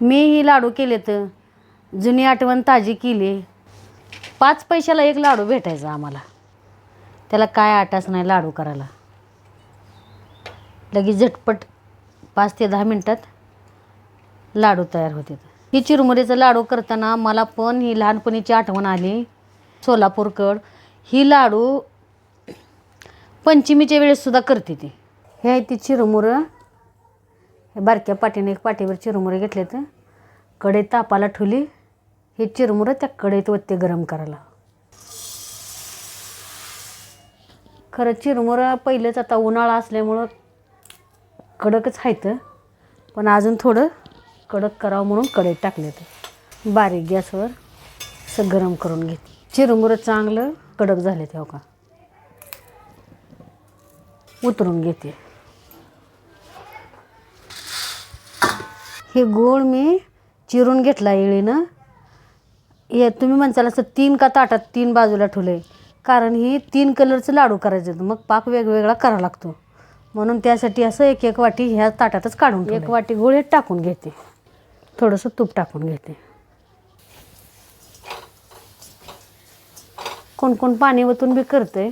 मी ही लाडू केले तर जुनी आठवण ताजी केली. 5 पैशाला एक लाडू भेटायचा आम्हाला. त्याला काय आटाच नाही लाडू करायला. लगेच झटपट 5 ते 10 मिनटात लाडू तयार होते. ही चिरमुऱ्याचा लाडू करताना मला पण ही लहानपणीची आठवण आली. सोलापूरकड ही लाडू पंचमीच्या वेळेससुद्धा करते ती. हे आहे ती चिरमुरं. बारक्या पाटीने एक पाटीवर चिरमुरे घेतले तर कढईत तापाला ठेवली. हे चिरमुरं त्या कढईत वत्ते गरम करायला. खरं चिरमुरं पहिलेच आता उन्हाळा असल्यामुळं कडकच आहेत, पण अजून थोडं कडक करावं म्हणून कढईत टाकले. तर बारीक गॅसवर असं गरम करून घेते. चिरमुरं चांगलं कडक झाले ते हो का, उतरून घेते. हे गोळ मी चिरून घेतला येळीनं. हे तुम्ही म्हणसाल असं 3 का ताटात 3 बाजूला ठेवले, कारण ही 3 कलरचं लाडू करायचं, मग पाक वेगवेगळा करावा लागतो. म्हणून त्यासाठी असं एक एक वाटी ह्या ताटातच काढून एक वाटी गोळ हे टाकून घेते. थोडंसं तूप टाकून घेते. कोण कोण पाणी ओतून बी करते,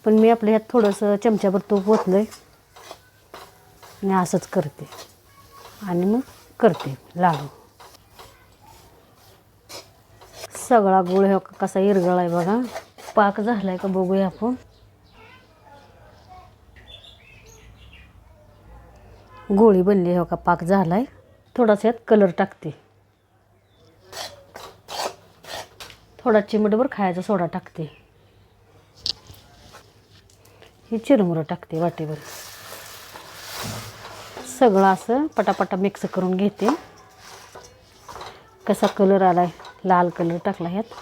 पण मी आपल्या ह्यात थोडंसं चमच्याभर तूप ओतलं आणि असंच करते आणि मग करते लाडू. सगळा गुळ हे कसा इरगळा आहे बघा. पाक झालाय का बघूया आपण. गोळी बनली हो का, पाक झालाय. थोडासा यात कलर टाकते. थोडा चिमटभर खायचा सोडा टाकते. ही चिरमुरं टाकते वाटीभर. सगळं असं पटापटा मिक्स करून घेते. कसा कलर आलाय, लाल कलर टाकला ह्यात.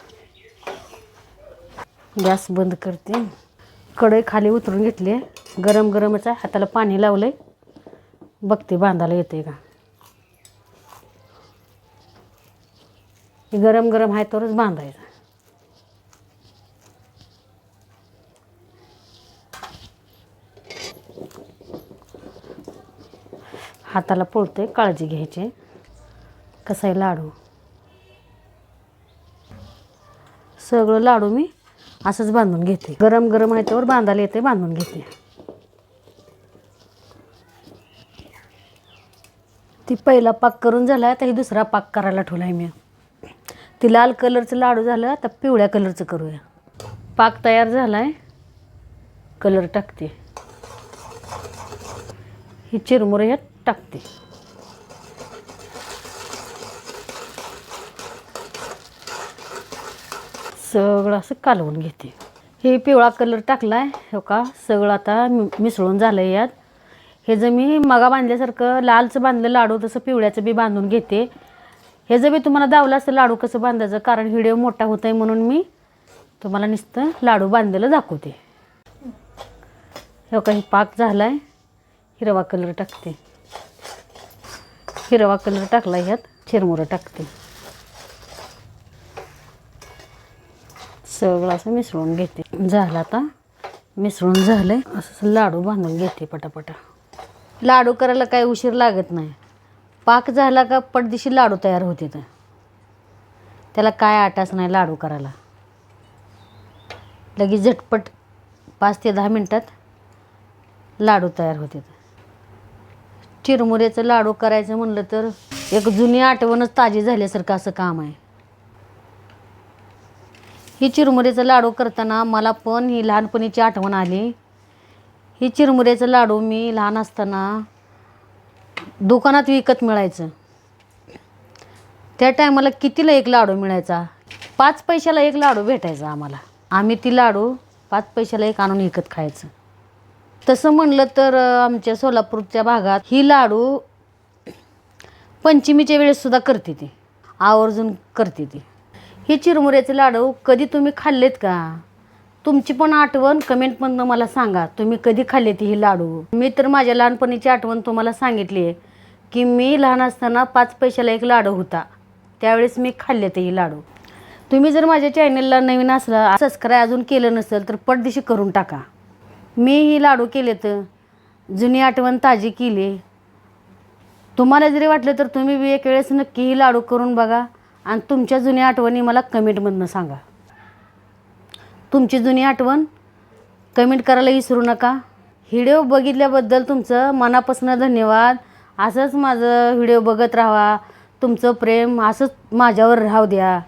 गॅस बंद करते. कढई खाली उतरून घेतली. गरम गरमच आहे. हाताला पाणी लावलंय, बघते बांधायला येते का. गरम गरम आहे तरच बांधायचं. हाताला पोळतोय, काळजी घ्यायची. कसा आहे लाडू. सगळं लाडू मी असंच बांधून घेते. गरम गरम आहे तर बांधायला येते, बांधून घेते. ती पहिला पाक करून झाला, आता ही दुसरा पाक करायला ठेवला आहे मी. ती लाल कलरचं लाडू झालं, आता पिवळ्या कलरचं करूया. पाक तयार झाला आहे. कलर टाकते. ही चिरमुरे ह्यात टाकते. सगळं असं कालवून घेते. हे पिवळा कलर टाकला आहे हो का. सगळं आता मिसळून झालं आहे यात. हे जर मी मगा बांधल्यासारखं लालचं बांधलं लाडू, तसं पिवळ्याचं बी बांधून घेते. हे जर मी तुम्हाला दावलं असतं लाडू कसं बांधायचं, कारण व्हिडिओ मोठा होत आहे म्हणून मी तुम्हाला नुसतं लाडू बांधलेलं दाखवते. हो का, हे पाक झाला आहे. हिरवा कलर टाकते. हिरवा कलर टाकला ह्यात. चिरमुरं टाकते. सगळं असं मिसळून घेते. झालं आता मिसळून झालंय. असं लाडू बांधून घेते पटापटा. लाडू करायला काही उशीर लागत नाही. पाक झाला का पटदिशी लाडू तयार होते. तर त्याला काय आटाच नाही लाडू करायला. लगेच झटपट 5 ते 10 मिनटात लाडू तयार होते. चिरमुऱ्याचं लाडू करायचं म्हणलं तर एक जुनी आठवणच ताजी झाल्यासारखं असं काम आहे. ही चिरमुऱ्याचं लाडू करताना मला पण ही लहानपणीची आठवण आली. ही चिरमुऱ्याचं लाडू मी लहान असताना दुकानात विकत मिळायचं. त्या टायमाला कितीला एक लाडू मिळायचा. 5 पैशाला एक लाडू भेटायचा आम्हाला. आम्ही ती लाडू 5 पैशाला एक आणून विकत खायचं. तसं म्हणलं तर आमच्या सोलापूरच्या भागात ही लाडू पंचमीच्या वेळेससुद्धा करते ती. आवर्जून करते ती. ही चिरमुऱ्याचे लाडू कधी तुम्ही खाल्लेत का? तुमची पण आठवण कमेंटमधनं मला सांगा. तुम्ही कधी खाल्ले ती ही लाडू. मी तर माझ्या लहानपणीची आठवण तुम्हाला सांगितली आहे की मी लहान असताना 5 पैशाला एक लाडू होता, त्यावेळेस मी खाल्ले ते ही लाडू. तुम्ही जर माझ्या चॅनलला नवीन असला, सबस्क्राईब अजून केलं नसेल तर पटदिशी करून टाका. मी ही लाडू केले तर जुनी आठवण ताजी केली. तुम्हाला जरी वाटलं तर तुम्ही बी एक वेळेस नक्की लाडू करून बघा आणि तुमच्या जुन्या आठवणी मला कमेंटमधनं सांगा. तुमची जुनी आठवण कमेंट करायला विसरू नका. व्हिडिओ बघितल्याबद्दल तुमचं मनापासून धन्यवाद. असंच माझं व्हिडिओ बघत राहा. तुमचं प्रेम असंच माझ्यावर राहू द्या.